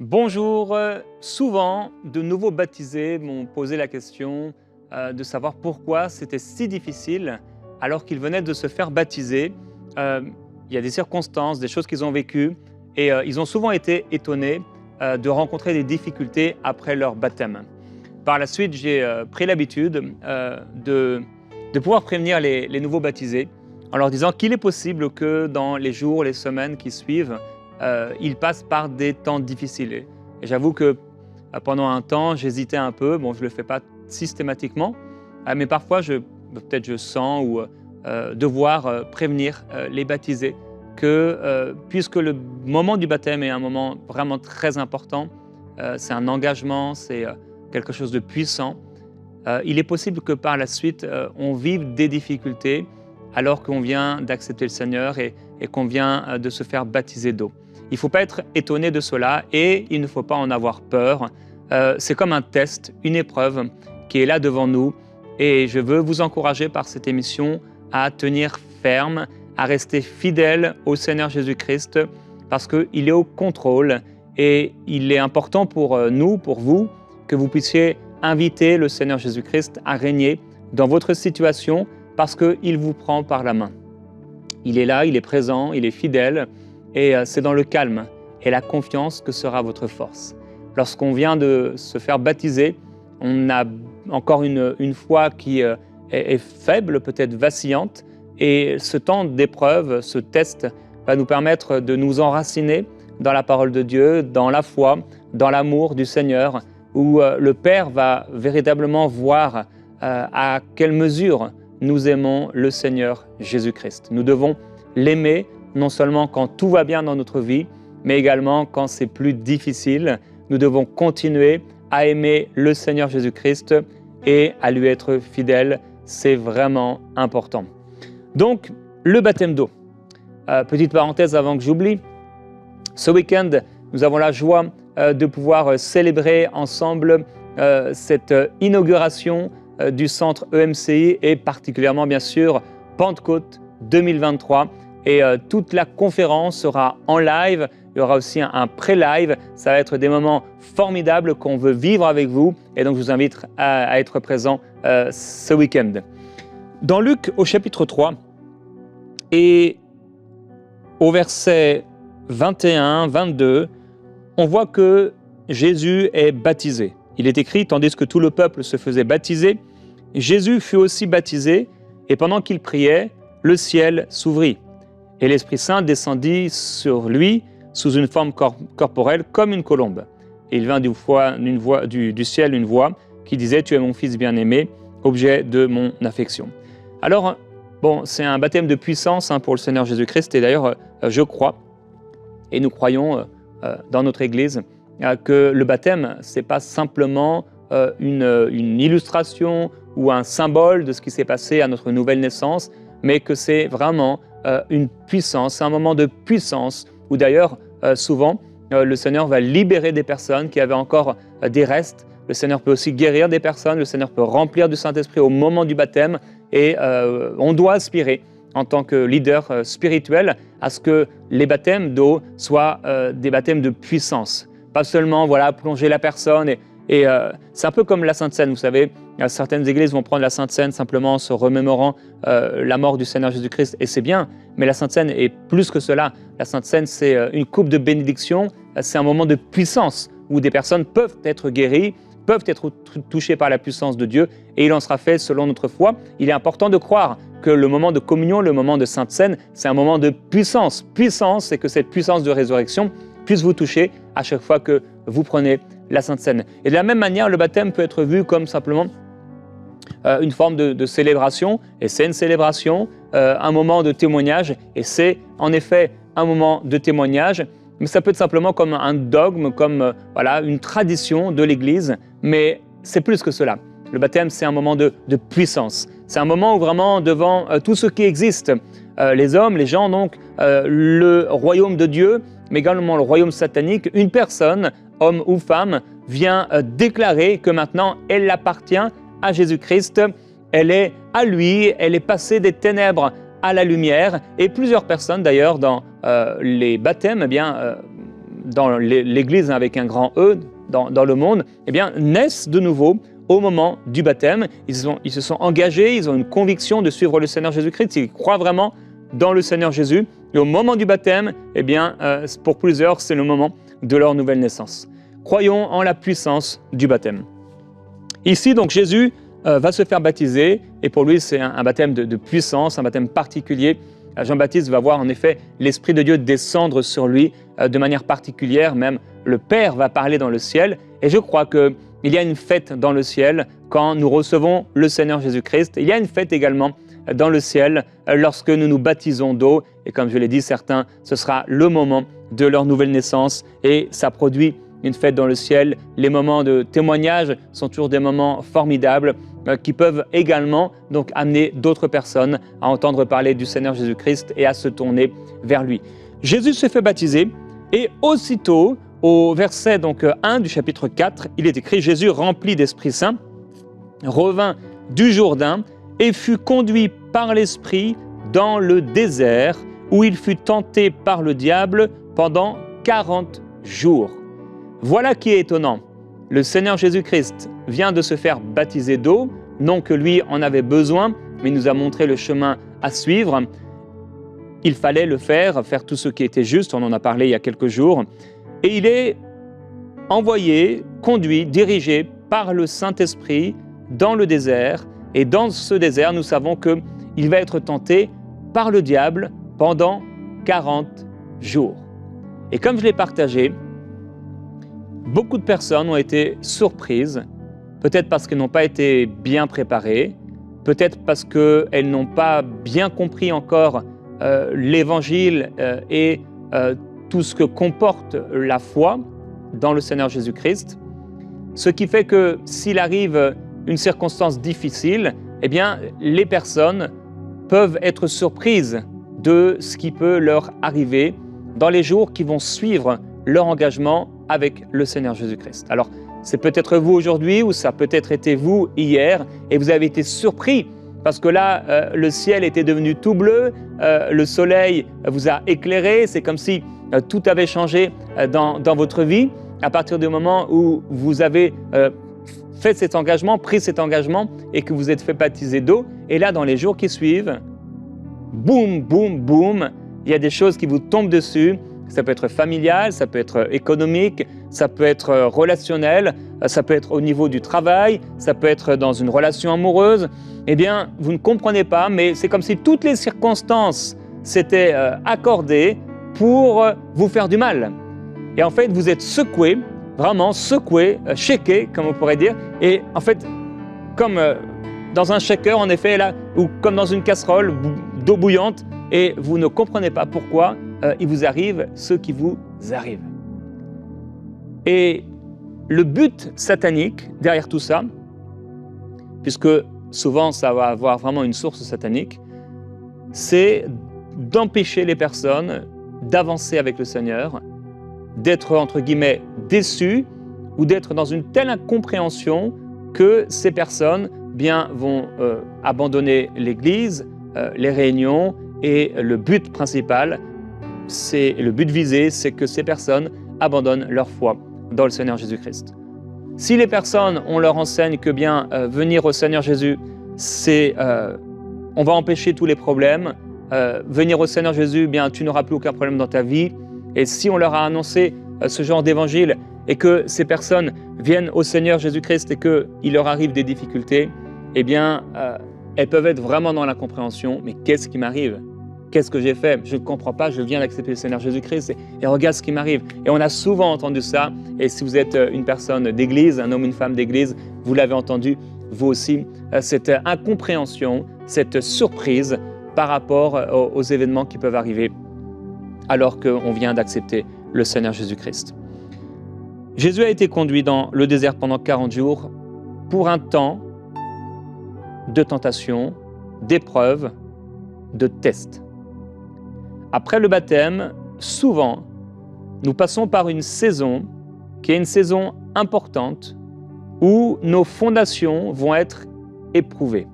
Bonjour, souvent de nouveaux baptisés m'ont posé la question de savoir pourquoi c'était si difficile alors qu'ils venaient de se faire baptiser. Euh, il y a des circonstances, des choses qu'ils ont vécues et ils ont souvent été étonnés de rencontrer des difficultés après leur baptême. Par la suite, j'ai pris l'habitude de pouvoir prévenir les nouveaux baptisés en leur disant qu'il est possible que dans les jours, les semaines qui suivent, ils passent par des temps difficiles. Et j'avoue que pendant un temps, j'hésitais un peu. Bon, je ne le fais pas systématiquement, mais parfois, peut-être je sens ou devoir prévenir les baptisés que puisque le moment du baptême est un moment vraiment très important, c'est un engagement, c'est quelque chose de puissant, il est possible que par la suite, on vive des difficultés alors qu'on vient d'accepter le Seigneur et qu'on vient de se faire baptiser d'eau. Il ne faut pas être étonné de cela et il ne faut pas en avoir peur. C'est comme un test, une épreuve qui est là devant nous et je veux vous encourager par cette émission à tenir ferme, à rester fidèle au Seigneur Jésus-Christ parce qu'il est au contrôle et il est important pour nous, pour vous, que vous puissiez inviter le Seigneur Jésus-Christ à régner dans votre situation parce qu'il vous prend par la main. Il est là, il est présent, il est fidèle et c'est dans le calme et la confiance que sera votre force. Lorsqu'on vient de se faire baptiser, on a encore une foi qui est faible, peut-être vacillante, et ce temps d'épreuve, ce test, va nous permettre de nous enraciner dans la parole de Dieu, dans la foi, dans l'amour du Seigneur, où le Père va véritablement voir à quelle mesure nous aimons le Seigneur Jésus-Christ. Nous devons l'aimer non seulement quand tout va bien dans notre vie, mais également quand c'est plus difficile. Nous devons continuer à aimer le Seigneur Jésus-Christ et à lui être fidèles. C'est vraiment important. Donc, le baptême d'eau. Petite parenthèse avant que j'oublie, ce week-end, nous avons la joie de pouvoir célébrer ensemble cette inauguration du centre EMCI et particulièrement bien sûr Pentecôte 2023 et toute la conférence sera en live, il y aura aussi un pré-live, ça va être des moments formidables qu'on veut vivre avec vous et donc je vous invite à être présent ce week-end. Dans Luc au chapitre 3 et au verset 21-22, on voit que Jésus est baptisé. Il est écrit, tandis que tout le peuple se faisait baptiser, Jésus fut aussi baptisé, et pendant qu'il priait, le ciel s'ouvrit. Et l'Esprit Saint descendit sur lui sous une forme corporelle comme une colombe. Et il vint du ciel une voix qui disait « Tu es mon Fils bien-aimé, objet de mon affection ». Alors, bon, c'est un baptême de puissance pour le Seigneur Jésus-Christ, et d'ailleurs, je crois, et nous croyons dans notre Église, que le baptême, ce n'est pas simplement une illustration ou un symbole de ce qui s'est passé à notre nouvelle naissance, mais que c'est vraiment une puissance, c'est un moment de puissance où d'ailleurs, souvent, le Seigneur va libérer des personnes qui avaient encore des restes. Le Seigneur peut aussi guérir des personnes, le Seigneur peut remplir du Saint-Esprit au moment du baptême et on doit aspirer en tant que leader spirituel à ce que les baptêmes d'eau soient des baptêmes de puissance. Pas seulement plonger la personne et c'est un peu comme la Sainte Seine, vous savez, certaines églises vont prendre la Sainte Seine simplement en se remémorant la mort du Seigneur Jésus-Christ et c'est bien, mais la Sainte Seine est plus que cela. La Sainte Seine, c'est une coupe de bénédiction, c'est un moment de puissance où des personnes peuvent être guéries, peuvent être touchées par la puissance de Dieu et il en sera fait selon notre foi. Il est important de croire que le moment de communion, le moment de Sainte Seine, c'est un moment de puissance. Puissance, c'est que cette puissance de résurrection puisse vous toucher à chaque fois que vous prenez la Sainte Seine. Et de la même manière, le baptême peut être vu comme simplement une forme de célébration, et c'est une célébration, un moment de témoignage, et c'est en effet un moment de témoignage, mais ça peut être simplement comme un dogme, comme une tradition de l'Église, mais c'est plus que cela. Le baptême, c'est un moment de puissance. C'est un moment où vraiment, devant tout ce qui existe, les hommes, les gens, donc, le royaume de Dieu, mais également le royaume satanique, une personne, homme ou femme, vient déclarer que maintenant, elle appartient à Jésus-Christ, elle est à lui, elle est passée des ténèbres à la lumière, et plusieurs personnes d'ailleurs dans les baptêmes dans l'Église avec un grand E, dans le monde, eh bien, naissent de nouveau au moment du baptême. Ils se sont engagés, ils ont une conviction de suivre le Seigneur Jésus-Christ, ils croient vraiment dans le Seigneur Jésus. Et au moment du baptême, eh bien, pour plusieurs, c'est le moment de leur nouvelle naissance. Croyons en la puissance du baptême. Ici, donc, Jésus va se faire baptiser, et pour lui, c'est un baptême de puissance, un baptême particulier. Jean-Baptiste va voir en effet l'Esprit de Dieu descendre sur lui de manière particulière, même le Père va parler dans le ciel, et je crois qu'il y a une fête dans le ciel quand nous recevons le Seigneur Jésus-Christ. Il y a une fête également dans le ciel lorsque nous nous baptisons d'eau, et comme je l'ai dit, certains, ce sera le moment de leur nouvelle naissance, et ça produit une fête dans le ciel. Les moments de témoignage sont toujours des moments formidables qui peuvent également donc amener d'autres personnes à entendre parler du Seigneur Jésus-Christ et à se tourner vers lui. Jésus se fait baptiser et aussitôt, au verset 1 du chapitre 4, il est écrit « Jésus, rempli d'Esprit Saint, revint du Jourdain et fut conduit par l'Esprit dans le désert où il fut tenté par le diable pendant 40 jours. » Voilà qui est étonnant. Le Seigneur Jésus-Christ vient de se faire baptiser d'eau, non que lui en avait besoin, mais il nous a montré le chemin à suivre. Il fallait le faire tout ce qui était juste, on en a parlé il y a quelques jours. Et il est envoyé, conduit, dirigé par le Saint-Esprit dans le désert. Et dans ce désert, nous savons qu'il va être tenté par le diable pendant 40 jours. Et comme je l'ai partagé, beaucoup de personnes ont été surprises, peut-être parce qu'elles n'ont pas été bien préparées, peut-être parce qu'elles n'ont pas bien compris encore l'Évangile et tout ce que comporte la foi dans le Seigneur Jésus-Christ. Ce qui fait que s'il arrive une circonstance difficile, eh bien, les personnes peuvent être surprises de ce qui peut leur arriver dans les jours qui vont suivre leur engagement avec le Seigneur Jésus-Christ. Alors, c'est peut-être vous aujourd'hui ou ça a peut-être été vous hier et vous avez été surpris parce que là, le ciel était devenu tout bleu, le soleil vous a éclairé, c'est comme si tout avait changé dans votre vie à partir du moment où vous avez fait cet engagement, pris cet engagement et que vous êtes fait baptiser d'eau. Et là, dans les jours qui suivent, boum, boum, boum, il y a des choses qui vous tombent dessus. Ça peut être familial, ça peut être économique, ça peut être relationnel, ça peut être au niveau du travail, ça peut être dans une relation amoureuse. Eh bien, vous ne comprenez pas, mais c'est comme si toutes les circonstances s'étaient accordées pour vous faire du mal. Et en fait, vous êtes secoué, vraiment secoué, shaké, comme on pourrait dire. Et en fait, comme dans un shaker, en effet, là, ou comme dans une casserole d'eau bouillante, et vous ne comprenez pas pourquoi il vous arrive ce qui vous arrive. Et le but satanique derrière tout ça, puisque souvent ça va avoir vraiment une source satanique, c'est d'empêcher les personnes d'avancer avec le Seigneur, d'être entre guillemets déçus ou d'être dans une telle incompréhension que ces personnes vont abandonner l'Église, les réunions, et le but principal, le but visé, c'est que ces personnes abandonnent leur foi dans le Seigneur Jésus-Christ. Si les personnes, on leur enseigne que venir au Seigneur Jésus, on va empêcher tous les problèmes, venir au Seigneur Jésus, tu n'auras plus aucun problème dans ta vie. Et si on leur a annoncé ce genre d'évangile et que ces personnes viennent au Seigneur Jésus-Christ et qu'il leur arrive des difficultés, eh bien, elles peuvent être vraiment dans l'incompréhension. Mais qu'est-ce qui m'arrive ? Qu'est-ce que j'ai fait ? Je ne comprends pas, je viens d'accepter le Seigneur Jésus-Christ et regarde ce qui m'arrive. Et on a souvent entendu ça. Et si vous êtes une personne d'église, un homme, une femme d'église, vous l'avez entendu, vous aussi, cette incompréhension, cette surprise par rapport aux événements qui peuvent arriver alors qu'on vient d'accepter le Seigneur Jésus-Christ. Jésus a été conduit dans le désert pendant 40 jours pour un temps de tentation, d'épreuve, de test. Après le baptême, souvent, nous passons par une saison qui est une saison importante où nos fondations vont être éprouvées.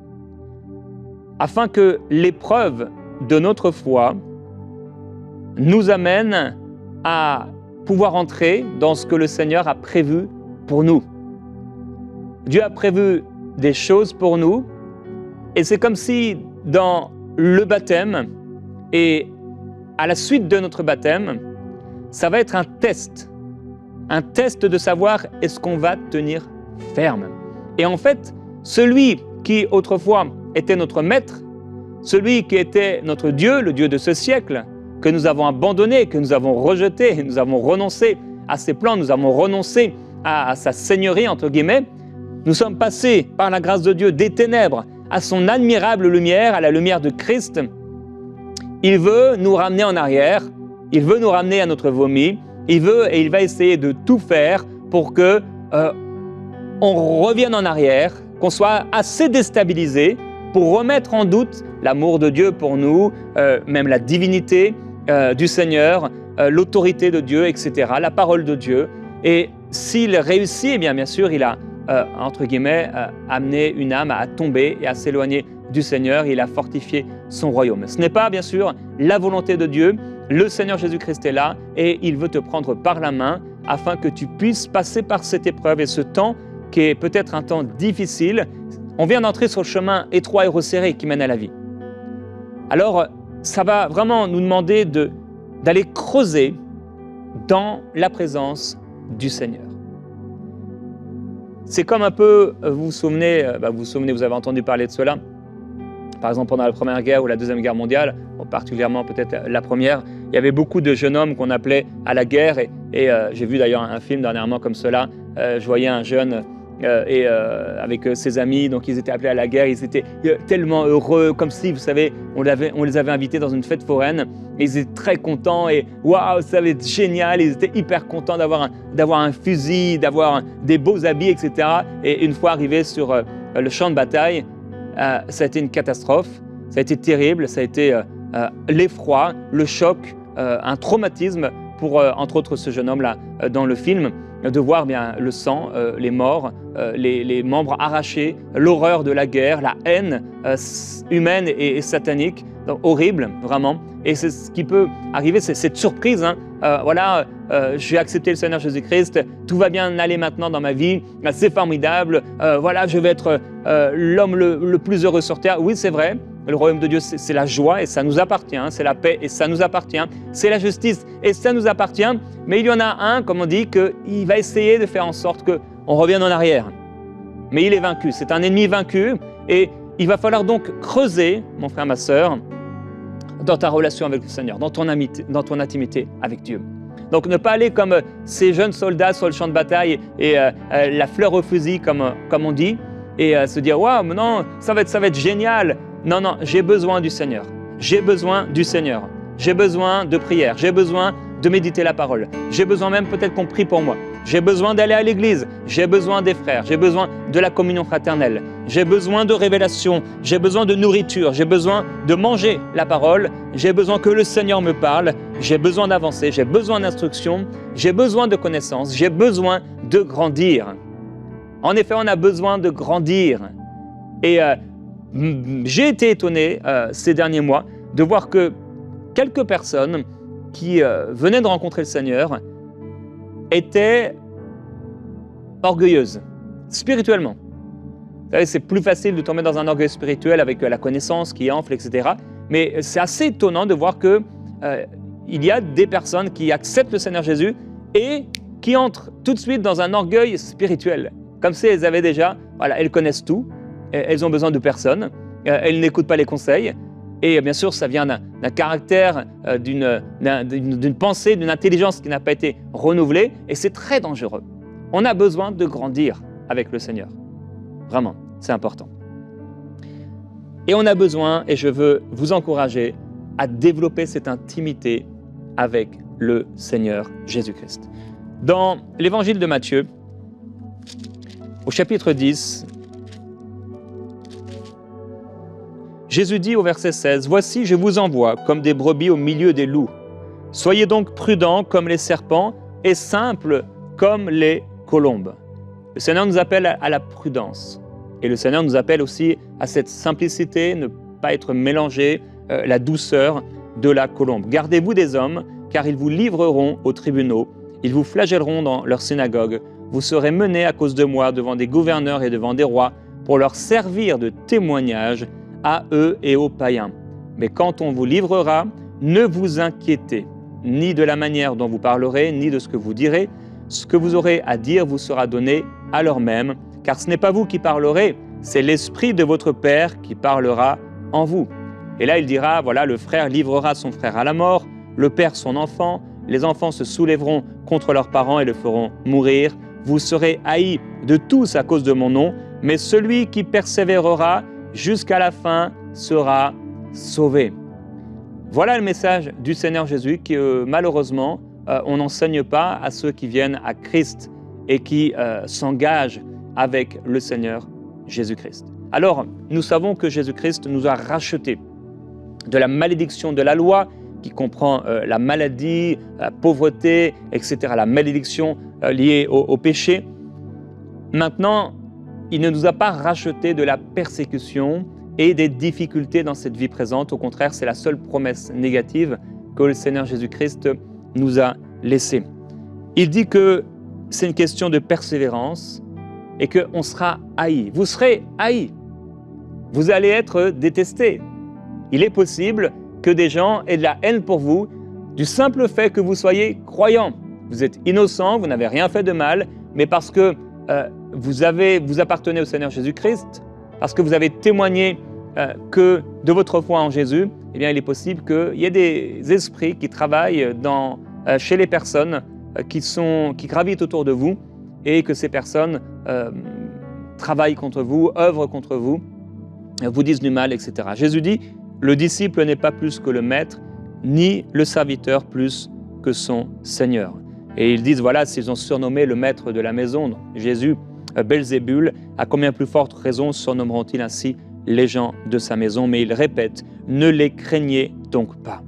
Afin que l'épreuve de notre foi nous amène à pouvoir entrer dans ce que le Seigneur a prévu pour nous. Dieu a prévu des choses pour nous et c'est comme si dans le baptême et à la suite de notre baptême, ça va être un test de savoir est-ce qu'on va tenir ferme. Et en fait, celui qui autrefois était notre maître, celui qui était notre Dieu, le Dieu de ce siècle, que nous avons abandonné, que nous avons rejeté, nous avons renoncé à ses plans, nous avons renoncé à sa seigneurie, entre guillemets, nous sommes passés par la grâce de Dieu des ténèbres à son admirable lumière, à la lumière de Christ. Il veut nous ramener en arrière, il veut nous ramener à notre vomi, il veut et il va essayer de tout faire pour que on revienne en arrière, qu'on soit assez déstabilisé pour remettre en doute l'amour de Dieu pour nous, même la divinité du Seigneur, l'autorité de Dieu, etc., la parole de Dieu. Et s'il réussit, eh bien sûr, il a, entre guillemets, amené une âme à tomber et à s'éloigner du Seigneur. Il a fortifié son royaume. Ce n'est pas, bien sûr, la volonté de Dieu. Le Seigneur Jésus-Christ est là et il veut te prendre par la main afin que tu puisses passer par cette épreuve et ce temps qui est peut-être un temps difficile. On vient d'entrer sur le chemin étroit et resserré qui mène à la vie. Alors, ça va vraiment nous demander d'aller creuser dans la présence du Seigneur. C'est comme un peu, vous vous souvenez, vous avez entendu parler de cela, par exemple pendant la Première Guerre ou la Deuxième Guerre mondiale, particulièrement peut-être la première, il y avait beaucoup de jeunes hommes qu'on appelait à la guerre et j'ai vu d'ailleurs un film dernièrement comme cela, je voyais un jeune avec ses amis, donc ils étaient appelés à la guerre, ils étaient tellement heureux, comme si, vous savez, on les avait invités dans une fête foraine, et ils étaient très contents, et waouh, ça allait être génial, ils étaient hyper contents d'avoir un fusil, d'avoir des beaux habits, etc. Et une fois arrivés sur le champ de bataille, ça a été une catastrophe, ça a été terrible, ça a été l'effroi, le choc, un traumatisme pour, entre autres, ce jeune homme-là dans le film, de voir bien le sang, les morts, les membres arrachés, l'horreur de la guerre, la haine humaine et satanique, donc, horrible, vraiment. Et c'est ce qui peut arriver, c'est cette surprise. J'ai accepté le Seigneur Jésus-Christ, tout va bien aller maintenant dans ma vie, c'est formidable, je vais être l'homme le plus heureux sur terre. Oui, c'est vrai. Le royaume de Dieu, c'est la joie et ça nous appartient, c'est la paix et ça nous appartient, c'est la justice et ça nous appartient. Mais il y en a un, comme on dit, qu'il va essayer de faire en sorte qu'on revienne en arrière. Mais il est vaincu, c'est un ennemi vaincu et il va falloir donc creuser, mon frère, ma sœur, dans ta relation avec le Seigneur, dans ton intimité avec Dieu. Donc ne pas aller comme ces jeunes soldats sur le champ de bataille et la fleur au fusil, comme on dit, et se dire « Waouh, non, ça va être génial !» Non, j'ai besoin du Seigneur. J'ai besoin du Seigneur. J'ai besoin de prière. J'ai besoin de méditer la parole. J'ai besoin même peut-être qu'on prie pour moi. J'ai besoin d'aller à l'église. J'ai besoin des frères. J'ai besoin de la communion fraternelle. J'ai besoin de révélation. J'ai besoin de nourriture. J'ai besoin de manger la parole. J'ai besoin que le Seigneur me parle. J'ai besoin d'avancer. J'ai besoin d'instruction. J'ai besoin de connaissances. J'ai besoin de grandir. En effet, on a besoin de grandir. Et j'ai été étonné ces derniers mois de voir que quelques personnes qui venaient de rencontrer le Seigneur étaient orgueilleuses, spirituellement. Vous savez, c'est plus facile de tomber dans un orgueil spirituel avec la connaissance qui enfle, etc. Mais c'est assez étonnant de voir qu'il y a des personnes qui acceptent le Seigneur Jésus et qui entrent tout de suite dans un orgueil spirituel. Comme si elles avaient déjà, elles connaissent tout. Elles ont besoin de personne, elles n'écoutent pas les conseils. Et bien sûr, ça vient d'un caractère, d'une pensée, d'une intelligence qui n'a pas été renouvelée. Et c'est très dangereux. On a besoin de grandir avec le Seigneur. Vraiment, c'est important. Et on a besoin, et je veux vous encourager, à développer cette intimité avec le Seigneur Jésus-Christ. Dans l'évangile de Matthieu, au chapitre 10, Jésus dit au verset 16, « Voici, je vous envoie comme des brebis au milieu des loups. Soyez donc prudents comme les serpents et simples comme les colombes. » Le Seigneur nous appelle à la prudence. Et le Seigneur nous appelle aussi à cette simplicité, ne pas être mélangé, la douceur de la colombe. « Gardez-vous des hommes, car ils vous livreront aux tribunaux Ils vous flagelleront dans leur synagogue. Vous serez menés à cause de moi devant des gouverneurs et devant des rois pour leur servir de témoignage à eux et aux païens. Mais quand on vous livrera, ne vous inquiétez ni de la manière dont vous parlerez, ni de ce que vous direz. Ce que vous aurez à dire vous sera donné à l'heure même, car ce n'est pas vous qui parlerez, c'est l'Esprit de votre Père qui parlera en vous. Et là, il dira, voilà, le frère livrera son frère à la mort, le père son enfant, les enfants se soulèveront contre leurs parents et le feront mourir. Vous serez haïs de tous à cause de mon nom, mais celui qui persévérera jusqu'à la fin sera sauvé. Voilà le message du Seigneur Jésus que malheureusement, on n'enseigne pas à ceux qui viennent à Christ et qui s'engagent avec le Seigneur Jésus-Christ. Alors, nous savons que Jésus-Christ nous a rachetés de la malédiction de la loi, qui comprend la maladie, la pauvreté, etc., la malédiction liée au péché. Maintenant, il ne nous a pas rachetés de la persécution et des difficultés dans cette vie présente. Au contraire, c'est la seule promesse négative que le Seigneur Jésus-Christ nous a laissée. Il dit que c'est une question de persévérance et qu'on sera haï. Vous serez haï. Vous allez être détestés. Il est possible que des gens aient de la haine pour vous du simple fait que vous soyez croyants. Vous êtes innocent, vous n'avez rien fait de mal, mais parce que vous appartenez au Seigneur Jésus-Christ, parce que vous avez témoigné que de votre foi en Jésus, eh bien, il est possible qu'il y ait des esprits qui travaillent chez les personnes qui gravitent autour de vous et que ces personnes travaillent contre vous, œuvrent contre vous, vous disent du mal, etc. Jésus dit, le disciple n'est pas plus que le maître, ni le serviteur plus que son Seigneur. Et ils disent, voilà, s'ils ont surnommé le maître de la maison, donc Jésus, Belzébul, à combien plus forte raison surnommeront-ils ainsi les gens de sa maison? Mais il répète, ne les craignez donc pas.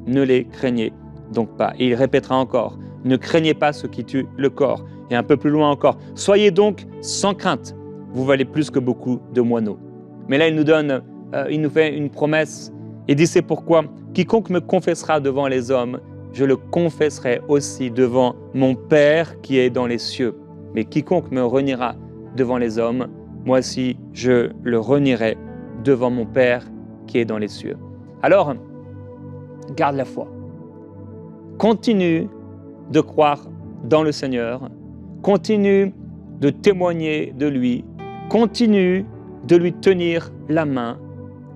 Ne les craignez donc pas. Et il répétera encore, ne craignez pas ce qui tue le corps. Et un peu plus loin encore, soyez donc sans crainte, vous valez plus que beaucoup de moineaux. Mais là, il nous fait une promesse. Il dit, c'est pourquoi quiconque me confessera devant les hommes, je le confesserai aussi devant mon Père qui est dans les cieux. Mais quiconque me reniera devant les hommes, moi aussi je le renierai devant mon Père qui est dans les cieux. Alors, garde la foi. Continue de croire dans le Seigneur. Continue de témoigner de lui. Continue de lui tenir la main.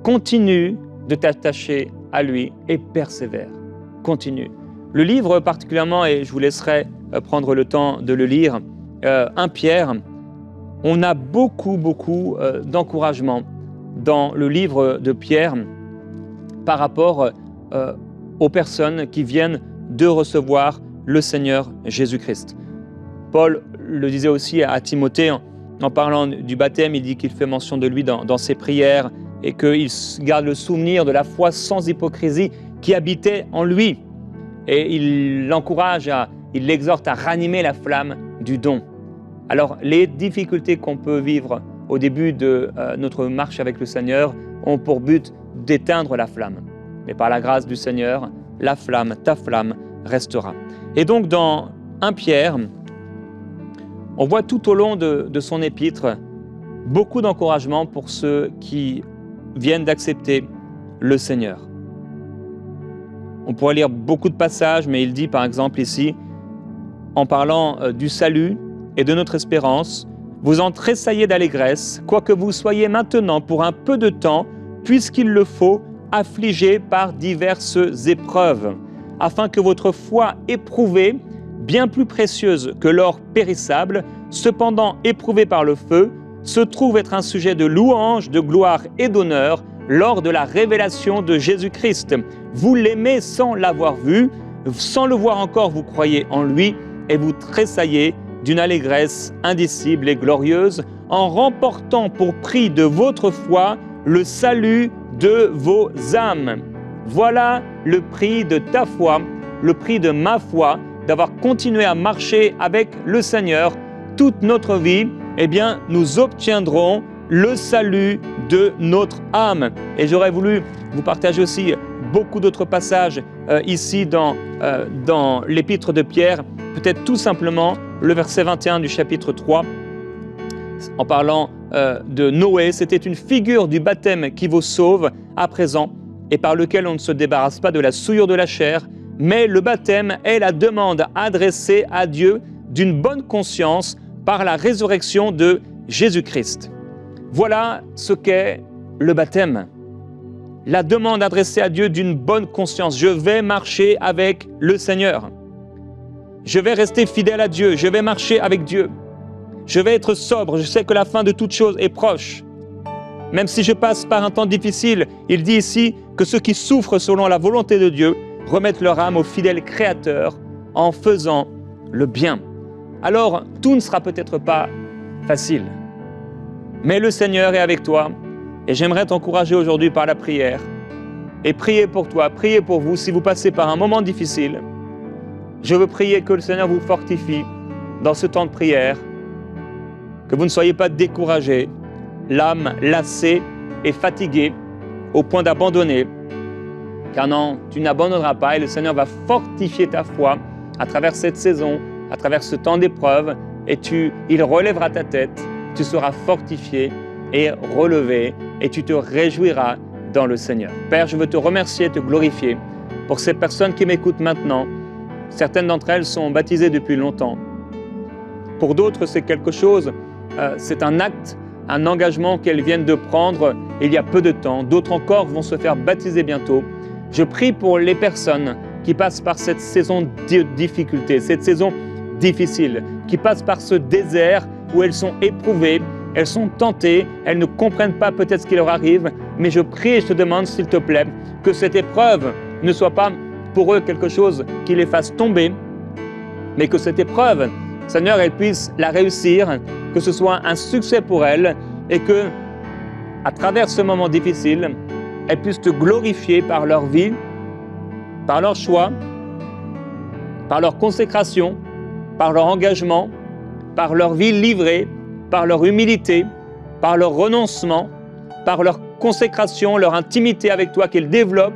Continue de t'attacher à lui et persévère. Continue. Le livre particulièrement, et je vous laisserai prendre le temps de le lire, 1 Pierre, on a beaucoup d'encouragement dans le livre de Pierre par rapport aux personnes qui viennent de recevoir le Seigneur Jésus-Christ. Paul le disait aussi à Timothée en parlant du baptême, il dit qu'il fait mention de lui dans ses prières et qu'il garde le souvenir de la foi sans hypocrisie qui habitait en lui. Et il l'encourage, il l'exhorte à ranimer la flamme du don. Alors, les difficultés qu'on peut vivre au début de notre marche avec le Seigneur ont pour but d'éteindre la flamme. Mais par la grâce du Seigneur, la flamme, ta flamme, restera. Et donc, dans 1 Pierre, on voit tout au long de son épître beaucoup d'encouragement pour ceux qui viennent d'accepter le Seigneur. On pourrait lire beaucoup de passages, mais il dit par exemple ici, en parlant du salut et de notre espérance, « Vous en tressaillez d'allégresse, quoique vous soyez maintenant pour un peu de temps, puisqu'il le faut, affligés par diverses épreuves, afin que votre foi éprouvée, bien plus précieuse que l'or périssable, cependant éprouvée par le feu, se trouve être un sujet de louange, de gloire et d'honneur lors de la révélation de Jésus-Christ. Vous l'aimez sans l'avoir vu, sans le voir encore, vous croyez en lui et vous tressaillez d'une allégresse indicible et glorieuse en remportant pour prix de votre foi le salut de vos âmes. Voilà le prix de ta foi, le prix de ma foi, d'avoir continué à marcher avec le Seigneur toute notre vie. Eh bien, nous obtiendrons le salut de notre âme. Et j'aurais voulu vous partager aussi beaucoup d'autres passages ici dans l'épître de Pierre, peut-être tout simplement le verset 21 du chapitre 3, en parlant de Noé. C'était une figure du baptême qui vous sauve à présent et par lequel on ne se débarrasse pas de la souillure de la chair, mais le baptême est la demande adressée à Dieu d'une bonne conscience par la résurrection de Jésus-Christ. Voilà ce qu'est le baptême. La demande adressée à Dieu d'une bonne conscience. Je vais marcher avec le Seigneur. Je vais rester fidèle à Dieu. Je vais marcher avec Dieu. Je vais être sobre. Je sais que la fin de toute chose est proche. Même si je passe par un temps difficile, il dit ici que ceux qui souffrent selon la volonté de Dieu remettent leur âme au fidèle Créateur en faisant le bien. Alors, tout ne sera peut-être pas facile, mais le Seigneur est avec toi et j'aimerais t'encourager aujourd'hui par la prière et prier pour toi, prier pour vous si vous passez par un moment difficile. Je veux prier que le Seigneur vous fortifie dans ce temps de prière, que vous ne soyez pas découragés, l'âme lassée et fatiguée au point d'abandonner, car non, tu n'abandonneras pas et le Seigneur va fortifier ta foi à travers cette saison, à travers ce temps d'épreuve, et il relèvera ta tête, tu seras fortifié et relevé, et tu te réjouiras dans le Seigneur. Père, je veux te remercier et te glorifier pour ces personnes qui m'écoutent maintenant. Certaines d'entre elles sont baptisées depuis longtemps. Pour d'autres, c'est quelque chose, c'est un acte, un engagement qu'elles viennent de prendre il y a peu de temps. D'autres encore vont se faire baptiser bientôt. Je prie pour les personnes qui passent par cette saison de difficulté, cette saison difficile, qui passent par ce désert où elles sont éprouvées, elles sont tentées, elles ne comprennent pas peut-être ce qui leur arrive, mais je prie et je te demande, s'il te plaît, que cette épreuve ne soit pas pour eux quelque chose qui les fasse tomber, mais que cette épreuve, Seigneur, elles puissent la réussir, que ce soit un succès pour elles et que, à travers ce moment difficile, elles puissent te glorifier par leur vie, par leur choix, par leur consécration, par leur engagement, par leur vie livrée, par leur humilité, par leur renoncement, par leur consécration, leur intimité avec toi qu'elles développent,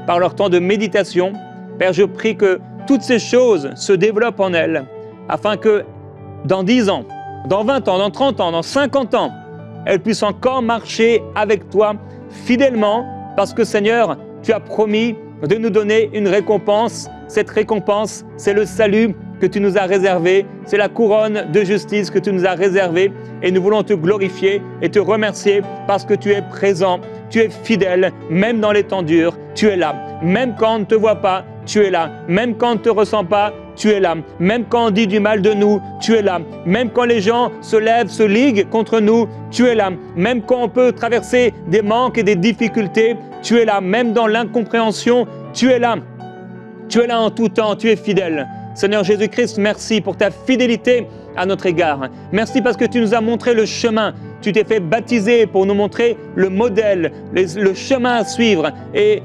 par leur temps de méditation. Père, je prie que toutes ces choses se développent en elles, afin que dans 10 ans, dans 20 ans, dans 30 ans, dans 50 ans, elles puissent encore marcher avec toi fidèlement, parce que Seigneur, tu as promis de nous donner une récompense. Cette récompense, c'est le salut que tu nous as réservé, c'est la couronne de justice que tu nous as réservée, et nous voulons te glorifier et te remercier parce que tu es présent, tu es fidèle, même dans les temps durs, tu es là. Même quand on ne te voit pas, tu es là. Même quand on ne te ressent pas, tu es là. Même quand on dit du mal de nous, tu es là. Même quand les gens se lèvent, se liguent contre nous, tu es là. Même quand on peut traverser des manques et des difficultés, tu es là. Même dans l'incompréhension, tu es là. Tu es là en tout temps, tu es fidèle. Seigneur Jésus-Christ, merci pour ta fidélité à notre égard. Merci parce que tu nous as montré le chemin. Tu t'es fait baptiser pour nous montrer le modèle, le chemin à suivre et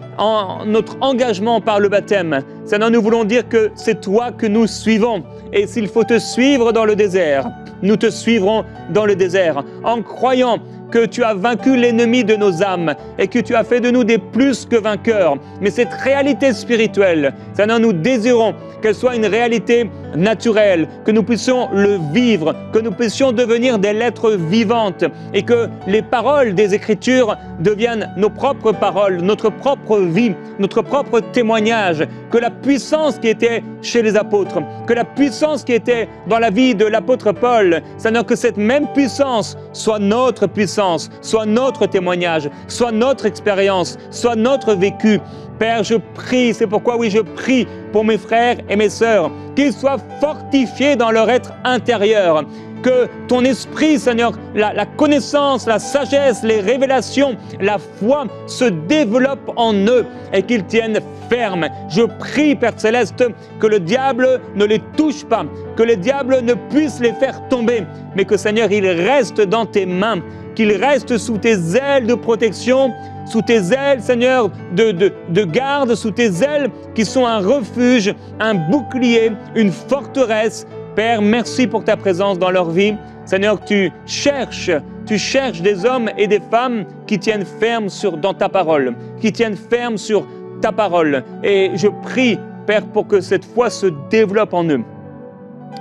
notre engagement par le baptême. Seigneur, nous voulons dire que c'est toi que nous suivons. Et s'il faut te suivre dans le désert, nous te suivrons dans le désert en croyant que tu as vaincu l'ennemi de nos âmes et que tu as fait de nous des plus que vainqueurs. Mais cette réalité spirituelle, Seigneur, nous désirons qu'elle soit une réalité naturelle, que nous puissions le vivre, que nous puissions devenir des lettres vivantes et que les paroles des Écritures deviennent nos propres paroles, notre propre vie, notre propre témoignage, que la puissance qui était chez les apôtres, que la puissance qui était dans la vie de l'apôtre Paul, Seigneur, que cette même puissance soit notre puissance, soit notre témoignage, soit notre expérience, soit notre vécu. Père, je prie, c'est pourquoi oui, je prie pour mes frères et mes sœurs, qu'ils soient fortifiés dans leur être intérieur, que ton esprit, Seigneur, la connaissance, la sagesse, les révélations, la foi se développent en eux et qu'ils tiennent ferme. Je prie, Père Céleste, que le diable ne les touche pas, que le diable ne puisse les faire tomber, mais que, Seigneur, ils restent dans tes mains, qu'ils restent sous tes ailes de protection, sous tes ailes, Seigneur, de garde, sous tes ailes qui sont un refuge, un bouclier, une forteresse. Père, merci pour ta présence dans leur vie. Seigneur, tu cherches des hommes et des femmes qui tiennent ferme dans ta parole, qui tiennent ferme sur ta parole. Et je prie, Père, pour que cette foi se développe en eux.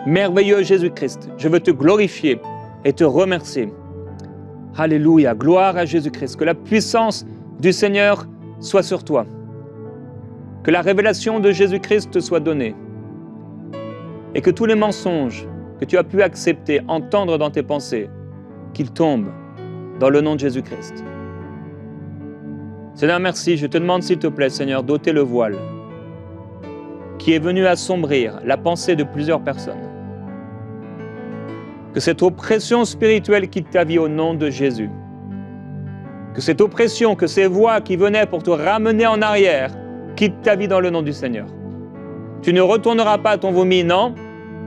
Merveilleux Jésus-Christ, je veux te glorifier et te remercier. Alléluia, gloire à Jésus-Christ. Que la puissance du Seigneur soit sur toi. Que la révélation de Jésus-Christ te soit donnée. Et que tous les mensonges que tu as pu accepter, entendre dans tes pensées, qu'ils tombent dans le nom de Jésus-Christ. Seigneur, merci. Je te demande, s'il te plaît, Seigneur, d'ôter le voile qui est venu assombrir la pensée de plusieurs personnes. Que cette oppression spirituelle quitte ta vie au nom de Jésus. Que cette oppression, que ces voix qui venaient pour te ramener en arrière, quittent ta vie dans le nom du Seigneur. Tu ne retourneras pas à ton vomi, non.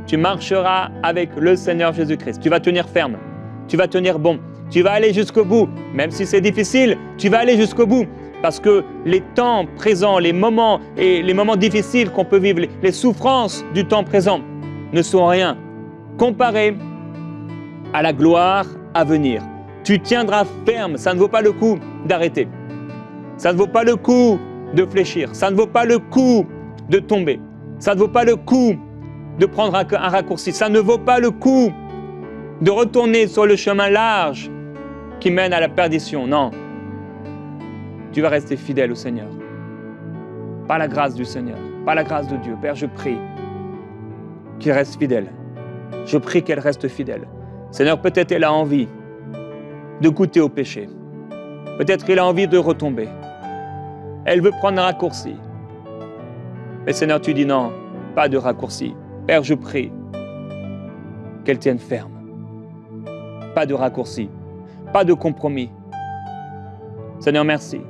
Tu marcheras avec le Seigneur Jésus-Christ. Tu vas tenir ferme. Tu vas tenir bon. Tu vas aller jusqu'au bout. Même si c'est difficile, tu vas aller jusqu'au bout. Parce que les temps présents, les moments difficiles qu'on peut vivre, les souffrances du temps présent ne sont rien comparées à la gloire à venir. Tu tiendras ferme, ça ne vaut pas le coup d'arrêter. Ça ne vaut pas le coup de fléchir, ça ne vaut pas le coup de tomber. Ça ne vaut pas le coup de prendre un raccourci, ça ne vaut pas le coup de retourner sur le chemin large qui mène à la perdition. Non, tu vas rester fidèle au Seigneur. Par la grâce du Seigneur, par la grâce de Dieu. Père, je prie qu'il reste fidèle. Je prie qu'elle reste fidèle. Seigneur, peut-être elle a envie de goûter au péché. Peut-être qu'elle a envie de retomber. Elle veut prendre un raccourci. Mais Seigneur, tu dis non, pas de raccourci. Père, je prie qu'elle tienne ferme. Pas de raccourci, pas de compromis. Seigneur, merci.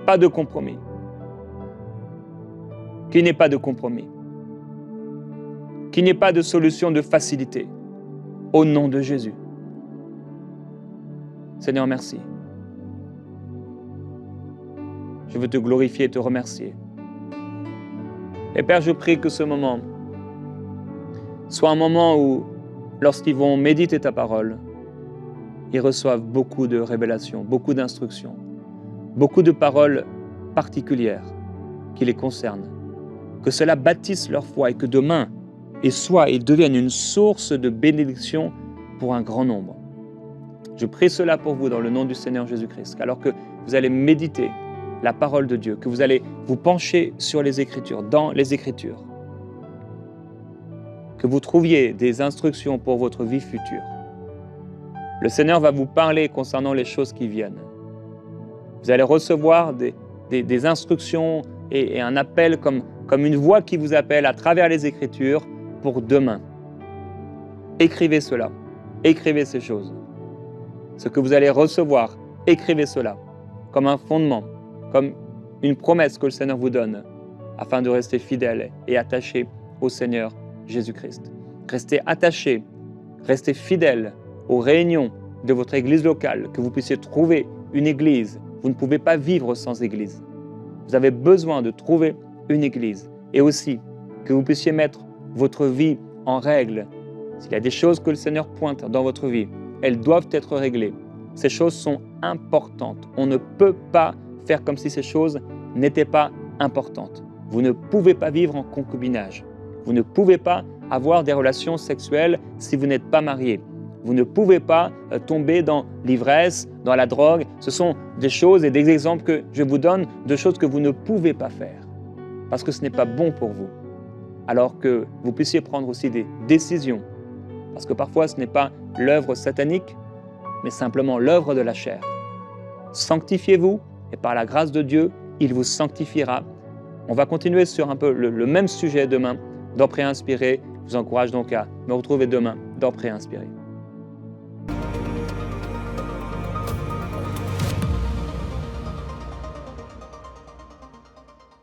Pas de compromis. Qu'il n'y ait pas de compromis. Qu'il n'y ait pas de solution de facilité. Au nom de Jésus. Seigneur, merci. Je veux te glorifier et te remercier. Et Père, je prie que ce moment soit un moment où, lorsqu'ils vont méditer ta parole, ils reçoivent beaucoup de révélations, beaucoup d'instructions, beaucoup de paroles particulières qui les concernent. Que cela bâtisse leur foi et que demain, ils deviennent une source de bénédiction pour un grand nombre. Je prie cela pour vous dans le nom du Seigneur Jésus-Christ, alors que vous allez méditer la parole de Dieu, que vous allez vous pencher sur les Écritures, dans les Écritures, que vous trouviez des instructions pour votre vie future. Le Seigneur va vous parler concernant les choses qui viennent. Vous allez recevoir des instructions et un appel comme une voix qui vous appelle à travers les Écritures pour demain. Écrivez cela, écrivez ces choses. Ce que vous allez recevoir, écrivez cela comme un fondement, comme une promesse que le Seigneur vous donne afin de rester fidèle et attaché au Seigneur Jésus-Christ. Restez attaché, restez fidèle aux réunions de votre église locale, que vous puissiez trouver une église. Vous ne pouvez pas vivre sans église. Vous avez besoin de trouver une église et aussi que vous puissiez mettre votre vie en règle. S'il y a des choses que le Seigneur pointe dans votre vie, elles doivent être réglées. Ces choses sont importantes. On ne peut pas faire comme si ces choses n'étaient pas importantes. Vous ne pouvez pas vivre en concubinage. Vous ne pouvez pas avoir des relations sexuelles si vous n'êtes pas marié. Vous ne pouvez pas tomber dans l'ivresse, dans la drogue. Ce sont des choses et des exemples que je vous donne de choses que vous ne pouvez pas faire parce que ce n'est pas bon pour vous. Alors que vous puissiez prendre aussi des décisions parce que parfois ce n'est pas l'œuvre satanique, mais simplement l'œuvre de la chair. Sanctifiez-vous et par la grâce de Dieu, il vous sanctifiera. On va continuer sur un peu le même sujet demain dans Pré-Inspiré. Je vous encourage donc à me retrouver demain dans Pré-Inspiré.